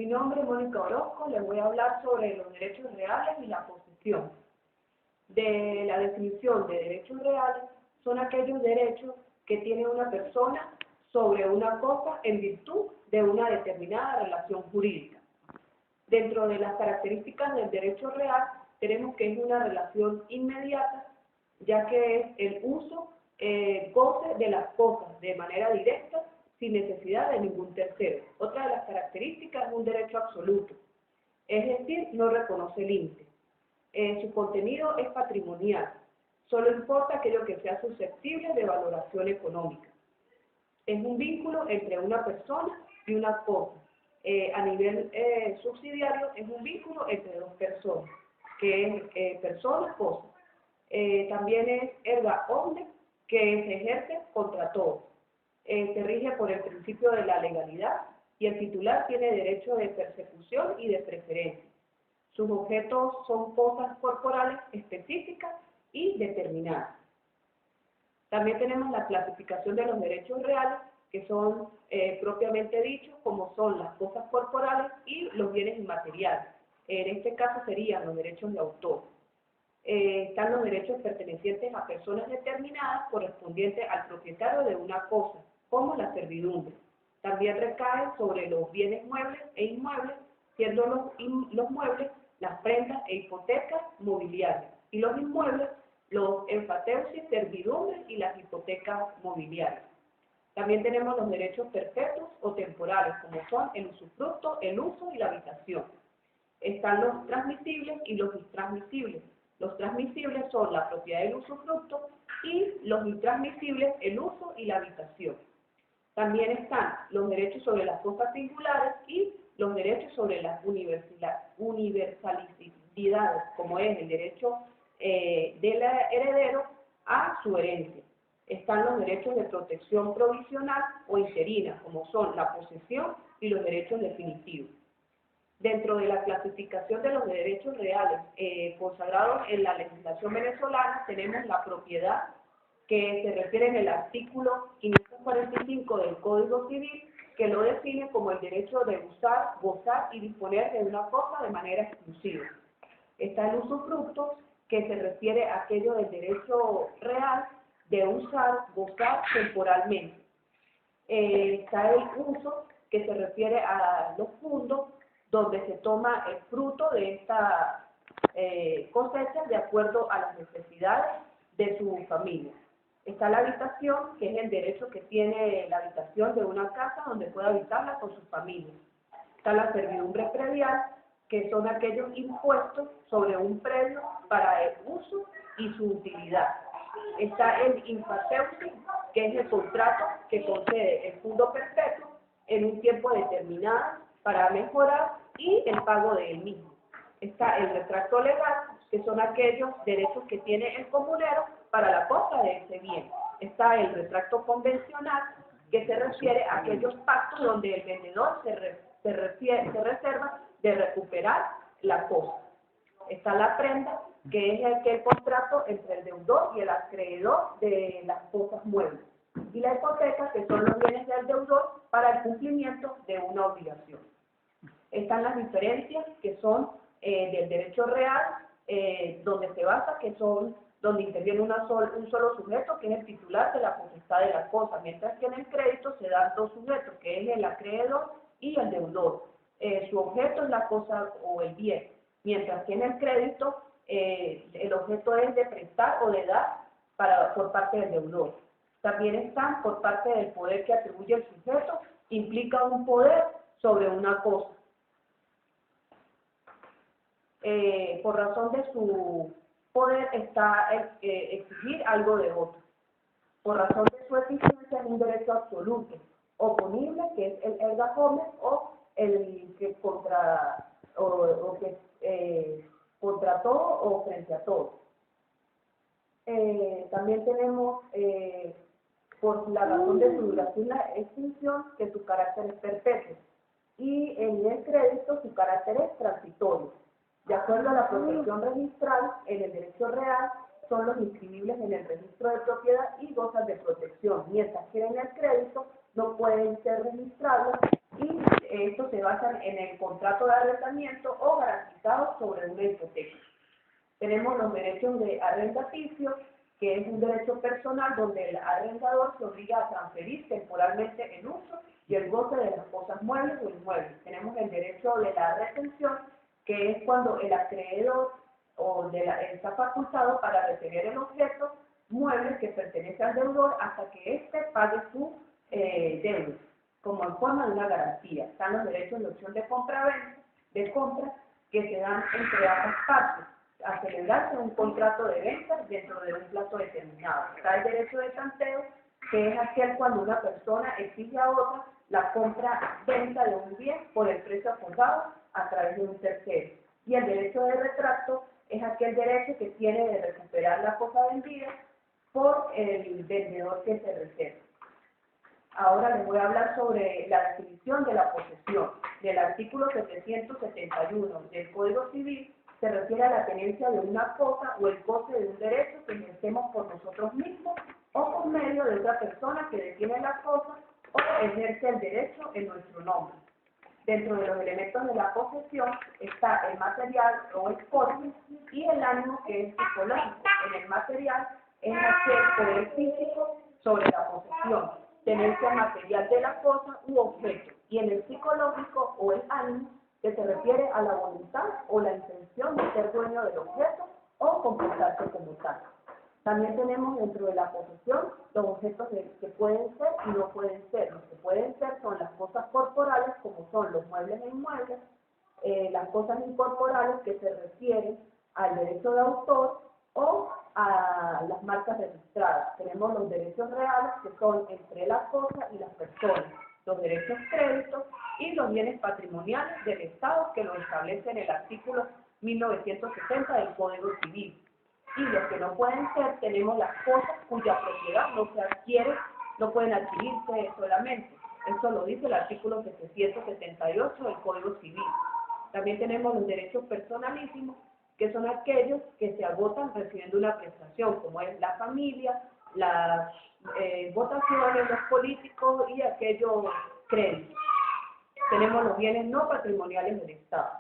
Mi nombre es Mónica Orozco, les voy a hablar sobre los derechos reales y la posesión. De la definición de derechos reales son aquellos derechos que tiene una persona sobre una cosa en virtud de una determinada relación jurídica. Dentro de las características del derecho real tenemos que es una relación inmediata, ya que es el uso, goce de las cosas de manera directa, sin necesidad de ningún tercero. Otra de las características es un derecho absoluto, es decir, no reconoce límites. Su contenido es patrimonial, solo importa aquello que sea susceptible de valoración económica. Es un vínculo entre una persona y una cosa. A nivel subsidiario es un vínculo entre dos personas, que es persona-cosa. También es erga omnes, que se ejerce contra todos. Se rige por el principio de la legalidad y el titular tiene derecho de persecución y de preferencia. Sus objetos son cosas corporales específicas y determinadas. También tenemos la clasificación de los derechos reales, que son propiamente dichos, como son las cosas corporales y los bienes inmateriales. En este caso serían los derechos de autor. Están los derechos pertenecientes a personas determinadas correspondientes al propietario de una cosa, como la servidumbre. También recae sobre los bienes muebles e inmuebles, siendo los muebles las prendas e hipotecas mobiliarias, y los inmuebles los empateusis, servidumbres y las hipotecas mobiliarias. También tenemos los derechos perpetuos o temporales, como son el usufructo, el uso y la habitación. Están los transmisibles y los intransmisibles. Los transmisibles son la propiedad del usufructo y los intransmisibles el uso y la habitación. También están los derechos sobre las cosas singulares y los derechos sobre las universalidades, como es el derecho del heredero a su herencia. Están los derechos de protección provisional o interina, como son la posesión y los derechos definitivos. Dentro de la clasificación de los derechos reales consagrados en la legislación venezolana, tenemos la propiedad, que se refiere en el artículo 545 del Código Civil, que lo define como el derecho de usar, gozar y disponer de una cosa de manera exclusiva. Está el usufructo, que se refiere a aquello del derecho real de usar, gozar temporalmente. Está el uso, que se refiere a los fundos, donde se toma el fruto de esta cosecha de acuerdo a las necesidades de su familia. Está la habitación, que es el derecho que tiene la habitación de una casa donde puede habitarla con su familia. Está la servidumbre predial, que son aquellos impuestos sobre un predio para el uso y su utilidad. Está el impateusis, que es el contrato que concede el fundo perpetuo en un tiempo determinado para mejorar y el pago de él mismo. Está el retracto legal, que son aquellos derechos que tiene el comunero para la compra de ese bien. Está el retracto convencional, que se refiere a aquellos pactos donde el vendedor se reserva de recuperar la cosa. Está la prenda, que es aquel contrato entre el deudor y el acreedor de las cosas muebles. Y la hipoteca, que son los bienes del deudor para el cumplimiento de una obligación. Están las diferencias, que son del derecho real, donde se basa, que son donde interviene un solo sujeto, que es el titular de la potestad de la cosa, mientras que en el crédito se dan dos sujetos, que es el acreedor y el deudor. Su objeto es la cosa o el bien, mientras que en el crédito el objeto es de prestar o de dar por parte del deudor. También están por parte del poder que atribuye el sujeto, implica un poder sobre una cosa. Por razón de su poder está exigir algo de otro. Por razón de su eficiencia es un derecho absoluto, oponible, que es el erga omnes, o el que contra todo o frente a todo. También tenemos, por la razón de su duración y la extinción, que su carácter es perpetuo. Y en el crédito su carácter es transitorio. De acuerdo a la protección registral, en el derecho real son los inscribibles en el registro de propiedad y gozan de protección, mientras que en el crédito no pueden ser registrados y estos se basan en el contrato de arrendamiento o garantizados sobre una hipoteca. Tenemos los derechos de arrendaticio, que es un derecho personal donde el arrendador se obliga a transferir temporalmente el uso y el goce de las cosas muebles o inmuebles. Tenemos el derecho de la retención, que es cuando el acreedor está facultado para retener el objeto mueble que pertenece al deudor hasta que éste pague su deuda, como en forma de una garantía. Están los derechos de opción de compra que se dan entre ambas partes, a celebrarse un contrato de venta dentro de un plazo determinado. Está el derecho de tanteo, que es aquel cuando una persona exige a otra la compra-venta de un bien por el precio acordado a través de un tercero. Y el derecho de retracto es aquel derecho que tiene de recuperar la cosa vendida por el vendedor que se reserva. Ahora les voy a hablar sobre la definición de la posesión. Del artículo 771 del Código Civil se refiere a la tenencia de una cosa o el goce de un derecho que ejercemos por nosotros mismos o por medio de otra persona que detiene la cosa o ejerce el derecho en nuestro nombre. Dentro de los elementos de la posesión está el material o el corpus y el ánimo, que es psicológico. En el material es aquel poder físico sobre la posesión, tenencia material de la cosa u objeto, y en el psicológico o el ánimo, que se refiere a la voluntad o la intención de ser dueño del objeto o comportarse como tal. También tenemos dentro de la posesión los objetos que pueden ser y no pueden ser. Los que pueden ser son las cosas corporales, como son los muebles e inmuebles, las cosas incorporales que se refieren al derecho de autor o a las marcas registradas. Tenemos los derechos reales, que son entre las cosas y las personas, los derechos créditos y los bienes patrimoniales del Estado, que lo establece en el artículo 1960 del Código Civil. Y los que no pueden ser, tenemos las cosas cuya propiedad no se adquiere, no pueden adquirirse solamente. Esto lo dice el artículo 778 del Código Civil. También tenemos los derechos personalísimos, que son aquellos que se agotan recibiendo una prestación, como es la familia, las votaciones, los políticos y aquellos créditos. Tenemos los bienes no patrimoniales del Estado.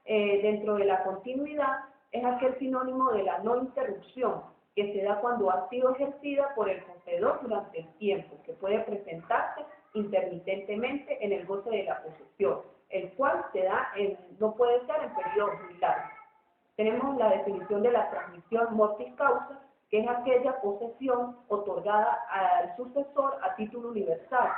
Dentro de la continuidad es aquel sinónimo de la no interrupción, que se da cuando ha sido ejercida por el poseedor durante el tiempo, que puede presentarse intermitentemente en el goce de la posesión, el cual no puede ser en periodos muy largos. Tenemos la definición de la transmisión mortis causa, que es aquella posesión otorgada al sucesor a título universal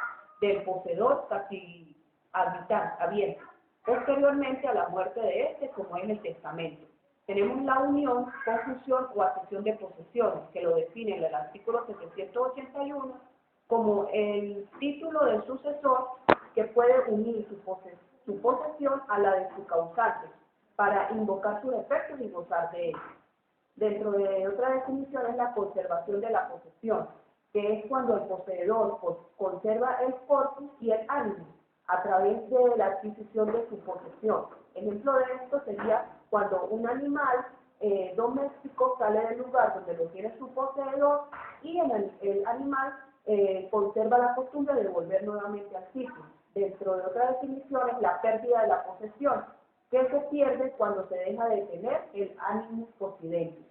del poseedor casi habiente, posteriormente a la muerte de éste, como es el testamento. Tenemos la unión, confusión o accesión de posesiones, que lo define en el artículo 781 como el título del sucesor que puede unir su posesión a la de su causante para invocar sus efectos y gozar de ellos. Dentro de otra definición es la conservación de la posesión, que es cuando el poseedor conserva el corpus y el ánimo a través de la adquisición de su posesión. Ejemplo de esto sería cuando un animal doméstico sale del lugar donde lo tiene su poseedor y el animal conserva la costumbre de volver nuevamente al sitio. Dentro de otra definición es la pérdida de la posesión, que se pierde cuando se deja de tener el ánimo possidente.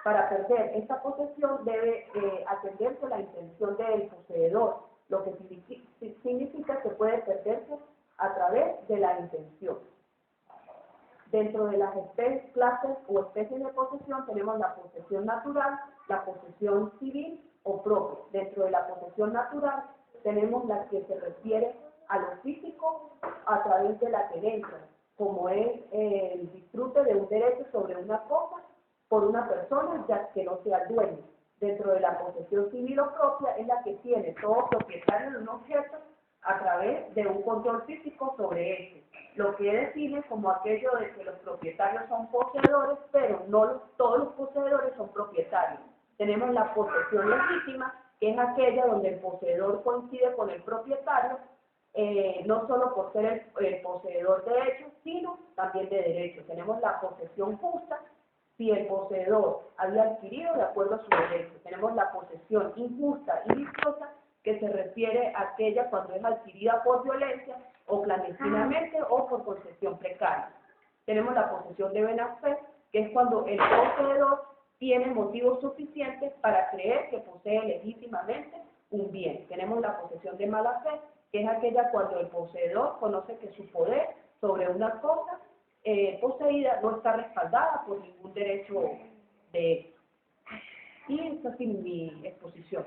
Para perder esta posesión debe atenderse la intención del poseedor, lo que significa que puede perderse a través de la intención. Dentro de las clases o especies de posesión tenemos la posesión natural, la posesión civil o propia. Dentro de la posesión natural tenemos la que se refiere a lo físico a través de la tenencia, como es el disfrute de un derecho sobre una cosa por una persona ya que no sea el dueño. Dentro de la posesión civil o propia es la que tiene todo propietario de un objeto a través de un control físico sobre este, lo que define como aquello de que los propietarios son poseedores, pero no todos los poseedores son propietarios. Tenemos la posesión legítima, que es aquella donde el poseedor coincide con el propietario, no solo por ser el poseedor de hechos, sino también de derechos. Tenemos la posesión justa, si el poseedor había adquirido de acuerdo a su derecho. Tenemos la posesión injusta y viciosa, que se refiere a aquella cuando es adquirida por violencia o clandestinamente o por concesión precaria. Tenemos la posesión de buena fe, que es cuando el poseedor tiene motivos suficientes para creer que posee legítimamente un bien. Tenemos la posesión de mala fe, que es aquella cuando el poseedor conoce que su poder sobre una cosa poseída no está respaldada por ningún derecho de él. Y esa es mi exposición.